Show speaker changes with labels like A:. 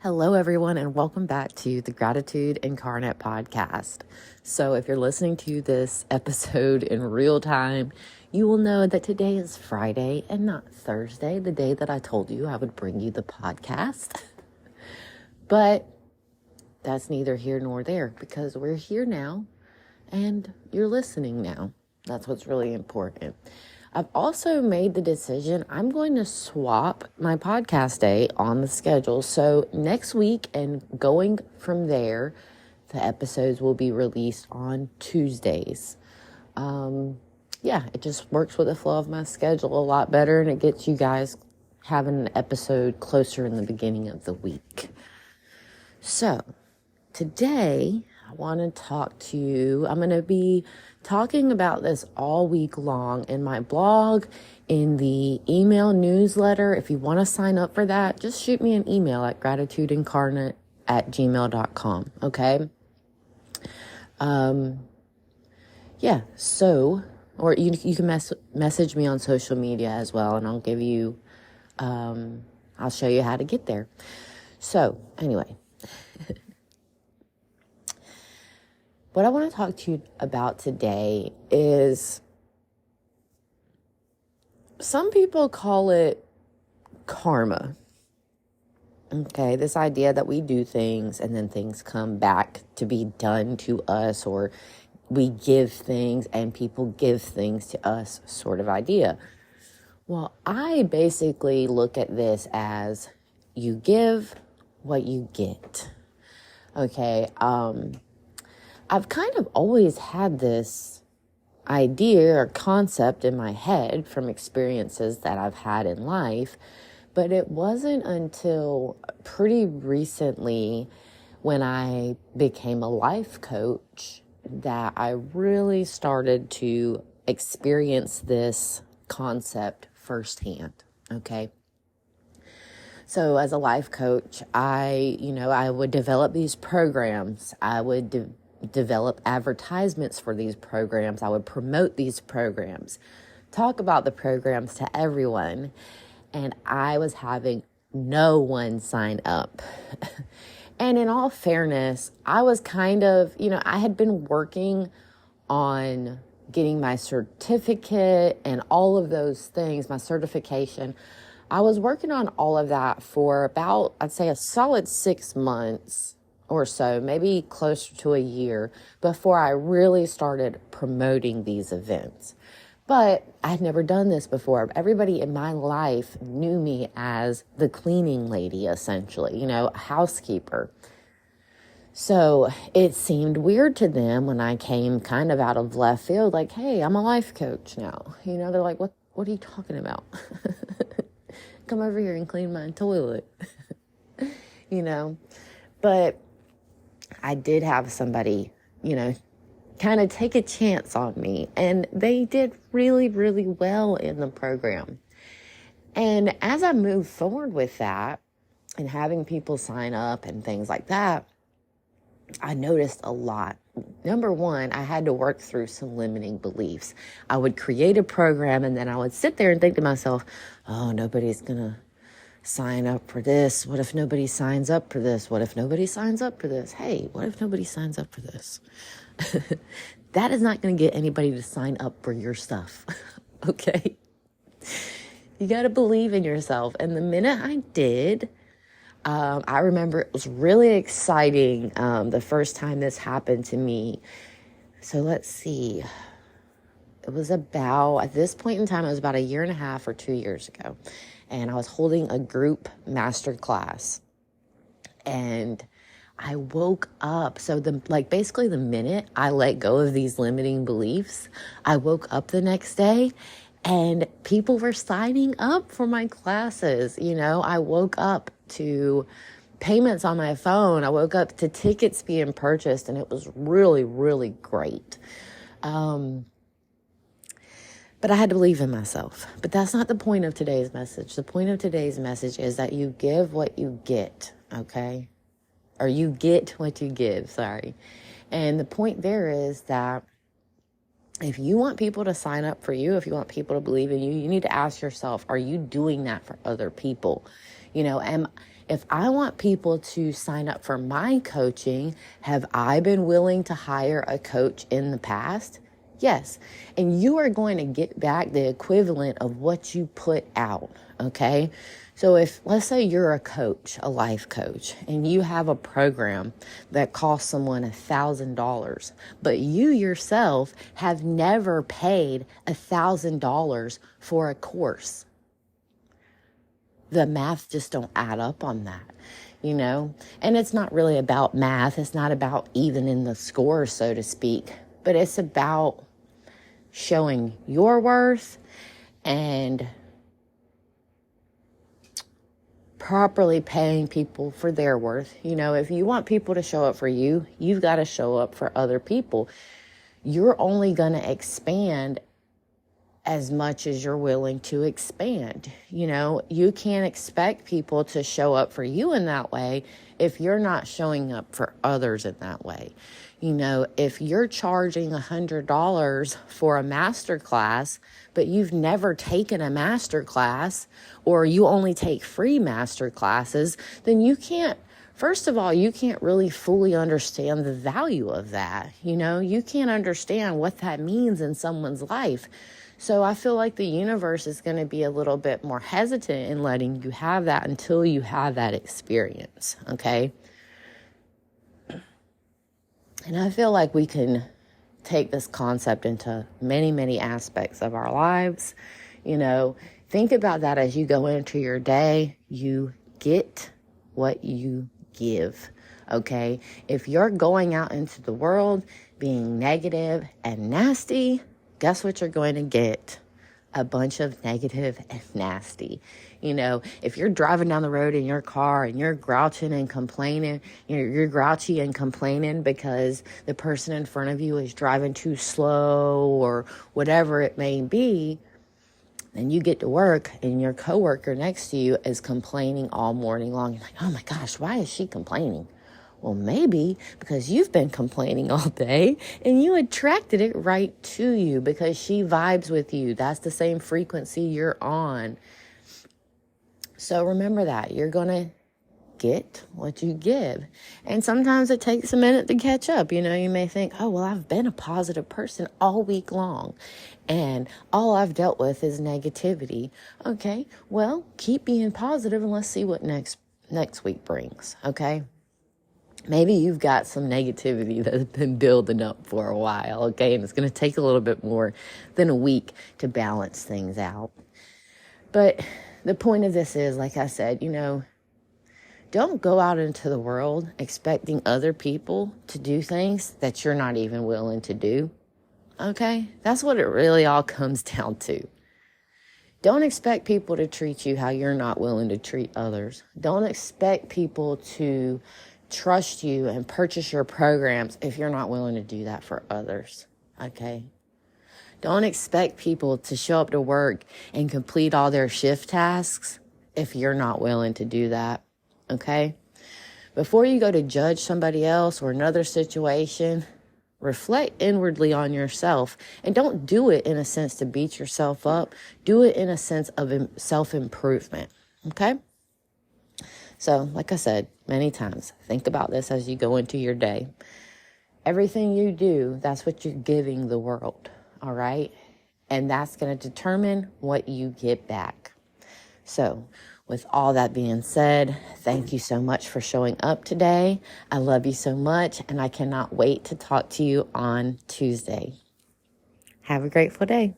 A: Hello, everyone, and welcome back to the Gratitude Incarnate podcast. So, if you're listening to this episode in real time, you will know that today is Friday and not Thursday, the day that I told you I would bring you the podcast. But that's neither here nor there because we're here now and you're listening now. That's what's really important. I've also made the decision I'm going to swap my podcast day on the schedule. So next week and going from there, the episodes will be released on Tuesdays. It just works with the flow of my schedule a lot better, and it gets you guys having an episode closer in the beginning of the week. So today I want to talk to you. I'm going to be talking about this all week long in my blog, in the email newsletter. If you want to sign up for that, just shoot me an email at gratitudeincarnate@gmail.com. Okay. Or you can message me on social media as well, and I'll give you, I'll show you how to get there. So anyway, what I want to talk to you about today is, some people call it karma. Okay, this idea that we do things and then things come back to be done to us, or we give things and people give things to us sort of idea. Well, I basically look at this as you give what you get. Okay, I've kind of always had this idea or concept in my head from experiences that I've had in life, but it wasn't until pretty recently when I became a life coach that I really started to experience this concept firsthand. Okay. So as a life coach, I would develop these programs. I would develop advertisements for these programs. I would promote these programs, talk about the programs to everyone. And I was having no one sign up. And in all fairness, I was kind of, I had been working on getting my certificate and all of those things, my certification. I was working on all of that for about, I'd say, a solid 6 months or so, maybe closer to a year, before I really started promoting these events. But I'd never done this before. Everybody in my life knew me as the cleaning lady, essentially, a housekeeper. So it seemed weird to them when I came kind of out of left field, like, hey, I'm a life coach now. They're like, what are you talking about? Come over here and clean my toilet. But I did have somebody, kind of take a chance on me, and they did really, really well in the program. And as I moved forward with that and having people sign up and things like that, I noticed a lot. Number one, I had to work through some limiting beliefs. I would create a program and then I would sit there and think to myself, oh, nobody's going to sign up for this. What if nobody signs up for this? What if nobody signs up for this? Hey, what if nobody signs up for this? That is not going to get anybody to sign up for your stuff. Okay? You got to believe in yourself. And the minute I did, I remember it was really exciting the first time this happened to me. So let's see. It was about, at this point in time, it was about 1.5 years or 2 years ago. And I was holding a group masterclass. And I woke up. So basically the minute I let go of these limiting beliefs, I woke up the next day and people were signing up for my classes. I woke up to payments on my phone. I woke up to tickets being purchased, and it was really, really great. But I had to believe in myself. But that's not the point of today's message. The point of today's message is that you give what you get, okay? Or you get what you give, sorry. And the point there is that if you want people to sign up for you, if you want people to believe in you, you need to ask yourself, are you doing that for other people? If I want people to sign up for my coaching, have I been willing to hire a coach in the past? Yes. And you are going to get back the equivalent of what you put out. Okay. So if, let's say you're a coach, a life coach, and you have a program that costs someone $1,000, but you yourself have never paid $1,000 for a course, the math just don't add up on that, And it's not really about math. It's not about even in the score, so to speak, but it's about showing your worth and properly paying people for their worth. If you want people to show up for you, you've got to show up for other people. You're only going to expand as much as you're willing to expand. You can't expect people to show up for you in that way if you're not showing up for others in that way. If you're charging $100 for a master class, but you've never taken a master class, or you only take free master classes, then first of all, you can't really fully understand the value of that. You can't understand what that means in someone's life. So I feel like the universe is going to be a little bit more hesitant in letting you have that until you have that experience, okay? And I feel like we can take this concept into many, many aspects of our lives. Think about that as you go into your day. You get what you give, okay? If you're going out into the world being negative and nasty, guess what you're going to get? A bunch of negative and nasty. If you're driving down the road in your car and you're grouching and complaining, you're grouchy and complaining because the person in front of you is driving too slow or whatever it may be, then you get to work and your coworker next to you is complaining all morning long. You're like, oh my gosh, why is she complaining? Well, maybe because you've been complaining all day and you attracted it right to you because she vibes with you. That's the same frequency you're on. So remember that. You're going to get what you give. And sometimes it takes a minute to catch up. You may think, oh, well, I've been a positive person all week long and all I've dealt with is negativity. Okay, well, keep being positive and let's see what next week brings. Okay. Maybe you've got some negativity that's been building up for a while, okay? And it's going to take a little bit more than a week to balance things out. But the point of this is, like I said, don't go out into the world expecting other people to do things that you're not even willing to do, okay? That's what it really all comes down to. Don't expect people to treat you how you're not willing to treat others. Don't expect people to trust you and purchase your programs if you're not willing to do that for others, okay? Don't expect people to show up to work and complete all their shift tasks if you're not willing to do that, okay? Before you go to judge somebody else or another situation, reflect inwardly on yourself and don't do it in a sense to beat yourself up. Do it in a sense of self-improvement, okay? So, like I said many times, think about this as you go into your day. Everything you do, that's what you're giving the world, all right? And that's going to determine what you get back. So, with all that being said, thank you so much for showing up today. I love you so much, and I cannot wait to talk to you on Tuesday. Have a grateful day.